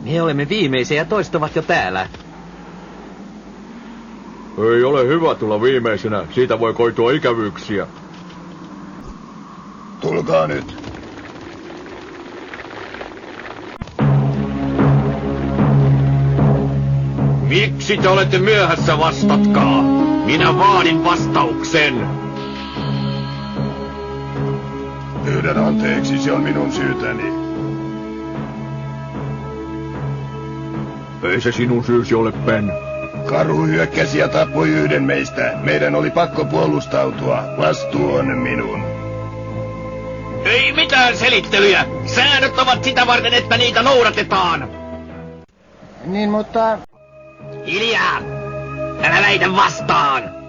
Me olemme viimeisiä ja toiset ovat jo täällä. Ei ole hyvä tulla viimeisenä. Siitä voi koitua ikävyyksiä. Tulkaa nyt. Miksi te olette myöhässä, vastatkaa? Minä vaadin vastauksen. Pyydän anteeksi, se on minun syytäni. Ei se sinun syysi ole, Ben. Karhu hyökkäsi ja tappoi yhden meistä. Meidän oli pakko puolustautua. Vastuu on minun. Ei mitään selittelyjä. Säännöt ovat sitä varten, että niitä noudatetaan. Niin, mutta... Hiljaa! Älä väitä vastaan!